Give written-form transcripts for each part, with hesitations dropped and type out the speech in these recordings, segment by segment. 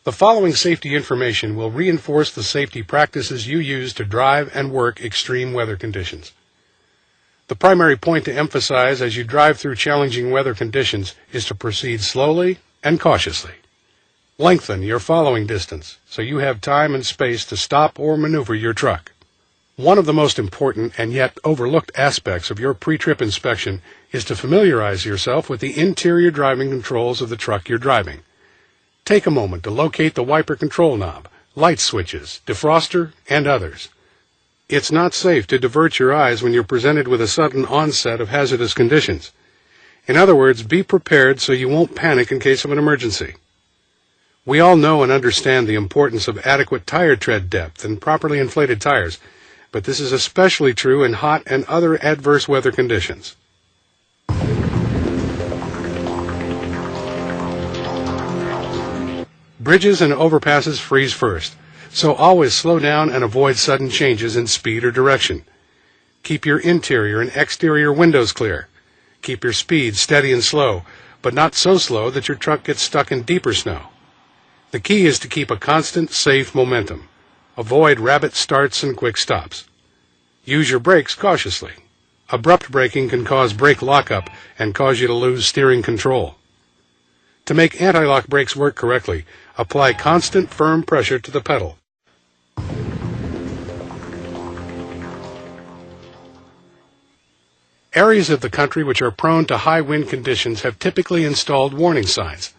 The following safety information will reinforce the safety practices you use to drive and work extreme weather conditions. The primary point to emphasize as you drive through challenging weather conditions is to proceed slowly and cautiously. Lengthen your following distance so you have time and space to stop or maneuver your truck. One of the most important and yet overlooked aspects of your pre-trip inspection is to familiarize yourself with the interior driving controls of the truck you're driving. Take a moment to locate the wiper control knob, light switches, defroster, and others. It's not safe to divert your eyes when you're presented with a sudden onset of hazardous conditions. In other words, be prepared so you won't panic in case of an emergency. We all know and understand the importance of adequate tire tread depth and properly inflated tires, but this is especially true in hot and other adverse weather conditions. Bridges and overpasses freeze first, so always slow down and avoid sudden changes in speed or direction. Keep your interior and exterior windows clear. Keep your speed steady and slow, but not so slow that your truck gets stuck in deeper snow. The key is to keep a constant, safe momentum. Avoid rabbit starts and quick stops. Use your brakes cautiously. Abrupt braking can cause brake lockup and cause you to lose steering control. To make anti-lock brakes work correctly, apply constant, firm pressure to the pedal. Areas of the country which are prone to high wind conditions have typically installed warning signs.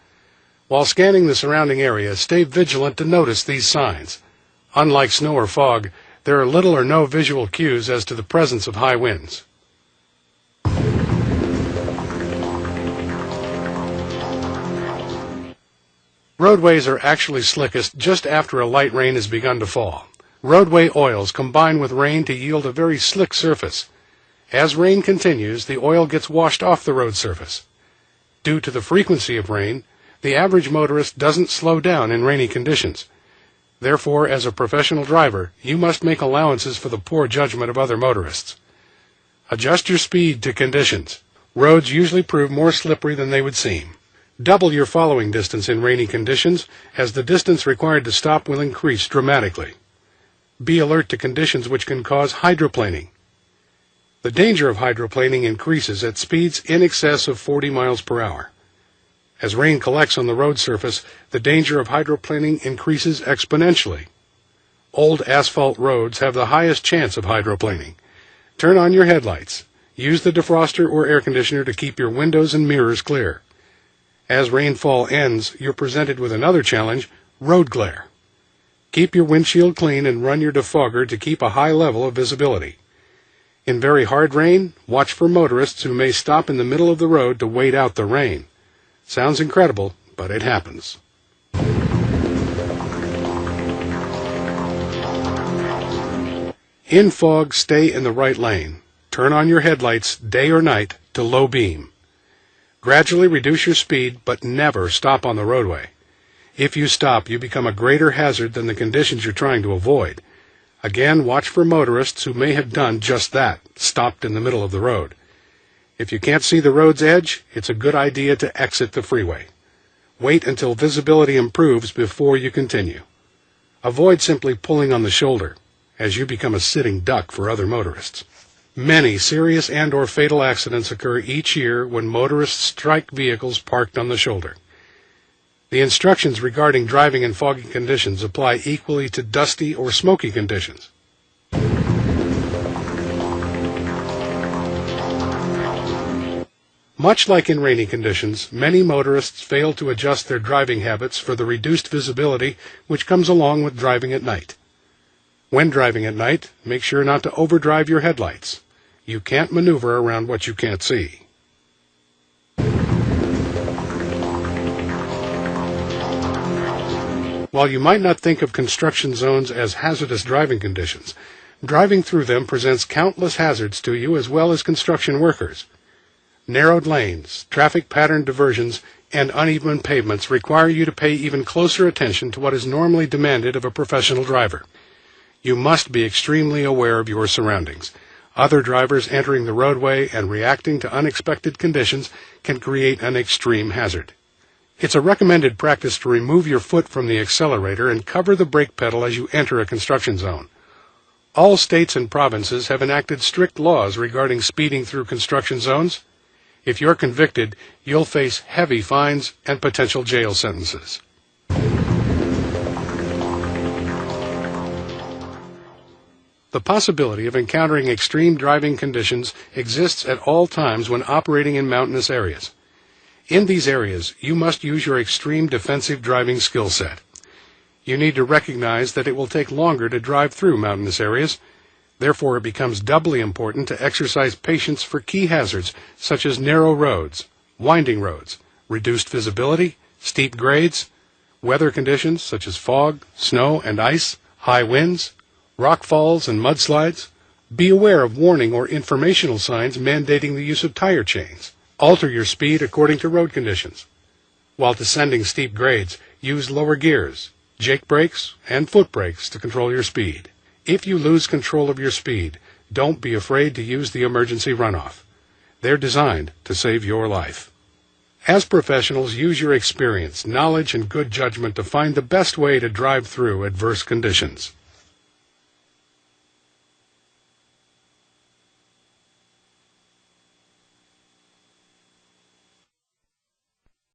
While scanning the surrounding area, stay vigilant to notice these signs. Unlike snow or fog, there are little or no visual cues as to the presence of high winds. Roadways are actually slickest just after a light rain has begun to fall. Roadway oils combine with rain to yield a very slick surface. As rain continues, the oil gets washed off the road surface. Due to the frequency of rain, the average motorist doesn't slow down in rainy conditions. Therefore, as a professional driver, you must make allowances for the poor judgment of other motorists. Adjust your speed to conditions. Roads usually prove more slippery than they would seem. Double your following distance in rainy conditions, as the distance required to stop will increase dramatically. Be alert to conditions which can cause hydroplaning. The danger of hydroplaning increases at speeds in excess of 40 miles per hour. As rain collects on the road surface, the danger of hydroplaning increases exponentially. Old asphalt roads have the highest chance of hydroplaning. Turn on your headlights. Use the defroster or air conditioner to keep your windows and mirrors clear. As rainfall ends, you're presented with another challenge, road glare. Keep your windshield clean and run your defogger to keep a high level of visibility. In very hard rain, watch for motorists who may stop in the middle of the road to wait out the rain. Sounds incredible, but it happens. In fog, stay in the right lane. Turn on your headlights, day or night, to low beam. Gradually reduce your speed, but never stop on the roadway. If you stop, you become a greater hazard than the conditions you're trying to avoid. Again, watch for motorists who may have done just that, stopped in the middle of the road. If you can't see the road's edge, it's a good idea to exit the freeway. Wait until visibility improves before you continue. Avoid simply pulling on the shoulder, as you become a sitting duck for other motorists. Many serious and/or fatal accidents occur each year when motorists strike vehicles parked on the shoulder. The instructions regarding driving in foggy conditions apply equally to dusty or smoky conditions. Much like in rainy conditions, many motorists fail to adjust their driving habits for the reduced visibility which comes along with driving at night. When driving at night, make sure not to overdrive your headlights. You can't maneuver around what you can't see. While you might not think of construction zones as hazardous driving conditions, driving through them presents countless hazards to you as well as construction workers. Narrowed lanes, traffic pattern diversions, and uneven pavements require you to pay even closer attention to what is normally demanded of a professional driver. You must be extremely aware of your surroundings. Other drivers entering the roadway and reacting to unexpected conditions can create an extreme hazard. It's a recommended practice to remove your foot from the accelerator and cover the brake pedal as you enter a construction zone. All states and provinces have enacted strict laws regarding speeding through construction zones. If you're convicted, you'll face heavy fines and potential jail sentences. The possibility of encountering extreme driving conditions exists at all times when operating in mountainous areas. In these areas, you must use your extreme defensive driving skill set. You need to recognize that it will take longer to drive through mountainous areas. Therefore, it becomes doubly important to exercise patience for key hazards such as narrow roads, winding roads, reduced visibility, steep grades, weather conditions such as fog, snow and ice, high winds, rock falls and mudslides. Be aware of warning or informational signs mandating the use of tire chains. Alter your speed according to road conditions. While descending steep grades, use lower gears, jake brakes, and foot brakes to control your speed. If you lose control of your speed, don't be afraid to use the emergency runoff. They're designed to save your life. As professionals, use your experience, knowledge, and good judgment to find the best way to drive through adverse conditions.